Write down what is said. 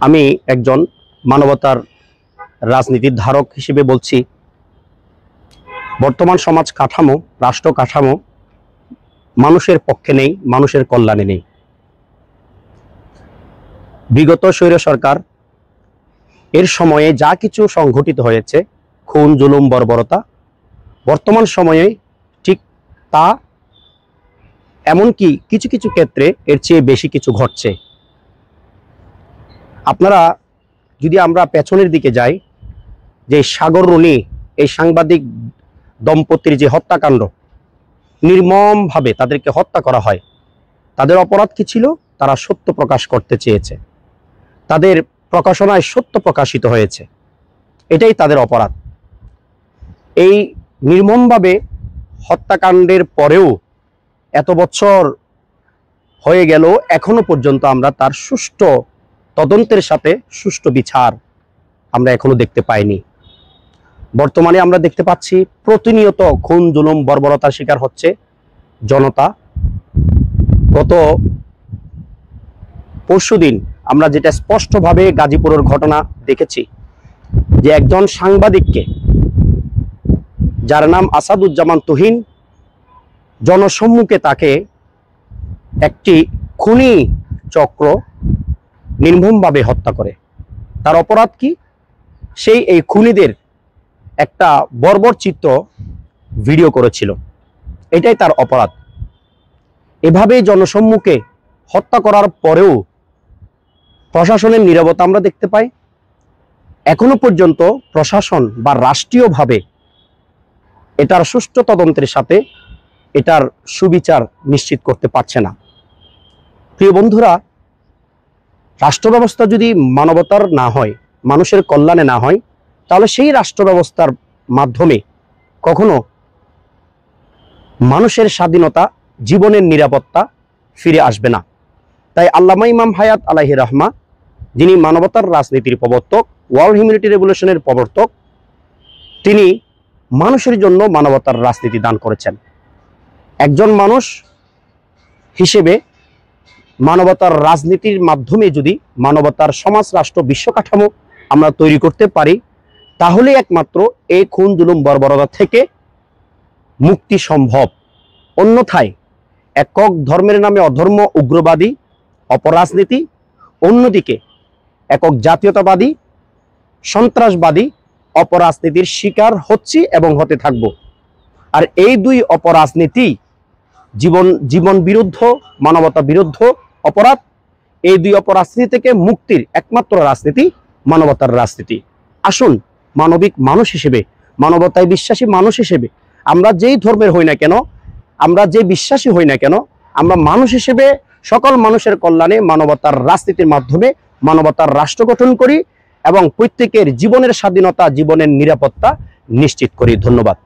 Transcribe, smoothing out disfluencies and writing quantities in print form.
আমি একজন মানবতার রাজনীতির ধারক হিসেবে বলছি, বর্তমান সমাজ কাঠামো, রাষ্ট্র কাঠামো মানুষের পক্ষে নেই, মানুষের কল্যাণে নেই। বিগত স্বৈর সরকার এর সময়ে যা কিছু সংঘটিত হয়েছে, খুন, জুলুম, বর্বরতা, বর্তমান সময়ে ঠিক তা, এমনকি কিছু কিছু ক্ষেত্রে এর চেয়ে বেশি কিছু ঘটছে। আপনারা যদি আমরা পেছনের দিকে যাই, যে সাগর রুনি এই সাংবাদিক দম্পতির যে হত্যাকাণ্ড, নির্মমভাবে তাদেরকে হত্যা করা হয়, তাদের অপরাধ কি ছিল? তারা সত্য প্রকাশ করতে চেয়েছে, তাদের প্রকাশনায় সত্য প্রকাশিত হয়েছে, এটাই তাদের অপরাধ। এই নির্মমভাবে হত্যাকাণ্ডের পরেও এত বছর হয়ে গেল, এখনো পর্যন্ত আমরা তার সুষ্ঠু তদন্তের সাথে সুষ্ঠু বিচার আমরা এখনো দেখতে পাইনি। বর্তমানে আমরা দেখতে পাচ্ছি প্রতিনিয়ত খুন, জুলুম, বর্বরতার শিকার হচ্ছে জনতা। গত পরশুদিন আমরা যেটা স্পষ্টভাবে গাজীপুরের ঘটনা দেখেছি, যে একজন সাংবাদিককে, যার নাম আসাদুজ্জামান তুহিন, জনসম্মুখে তাকে একটি খুনি চক্র নির্মমভাবে হত্যা করে। তার অপরাধ কি? সেই এই খুনিদের একটা বর্বর চিত্র ভিডিও করেছিল, এটাই তার অপরাধ। এভাবে জনসম্মুখে হত্যা করার পরেও প্রশাসনের নীরবতা আমরা দেখতে পাই। এখনো পর্যন্ত প্রশাসন বা রাষ্ট্রীয়ভাবে এটার সুষ্ঠু তদন্তের সাথে এটার সুবিচার নিশ্চিত করতে পারছে না। প্রিয় বন্ধুরা, রাষ্ট্র ব্যবস্থা যদি মানবতার না হয়, মানুষের কল্যাণে না হয়, তাহলে সেই রাষ্ট্র ব্যবস্থার মাধ্যমে কখনো মানুষের স্বাধীনতা, জীবনের নিরাপত্তা ফিরে আসবে না। তাই আল্লামা ইমাম হায়াত আলাইহি রাহমা, যিনি মানবতার রাজনীতির প্রবর্তক, ওয়ার্ল্ড হিউম্যানিটি রেভলিউশনের প্রবর্তক, তিনি মানুষের জন্য মানবতার রাজনীতি দান করেছেন। একজন মানুষ হিসেবে মানবতার রাজনীতির মাধ্যমে যদি মানবতার সমাজ, রাষ্ট্র, বিশ্ব কাঠামো আমরা তৈরি করতে পারি, তাহলে একমাত্র এই খুন, জুলুম, বর্বরতা থেকে মুক্তি সম্ভব। অন্যথায় একক ধর্মের নামে অধর্ম, উগ্রবাদী, অপরাজনীতি, অন্যদিকে একক জাতীয়তাবাদী, সন্ত্রাসবাদী অপরাজনীতির শিকার হচ্ছি এবং হতে থাকব। আর এই দুই অপরাজনীতি জীবন বিরুদ্ধ, মানবতা বিরুদ্ধ অপরাধ। এই দুই অপরাজনীতি থেকে মুক্তির একমাত্র রাজনীতি মানবতার রাজনীতি। আসুন, মানবিক মানুষ হিসেবে, মানবতায় বিশ্বাসী মানুষ হিসেবে, আমরা যেই ধর্মের হই না কেন, আমরা যে বিশ্বাসী হই না কেন, আমরা মানুষ হিসেবে সকল মানুষের কল্যাণে মানবতার রাজনীতির মাধ্যমে মানবতার রাষ্ট্র গঠন করি এবং প্রত্যেকের জীবনের স্বাধীনতা, জীবনের নিরাপত্তা নিশ্চিত করি। ধন্যবাদ।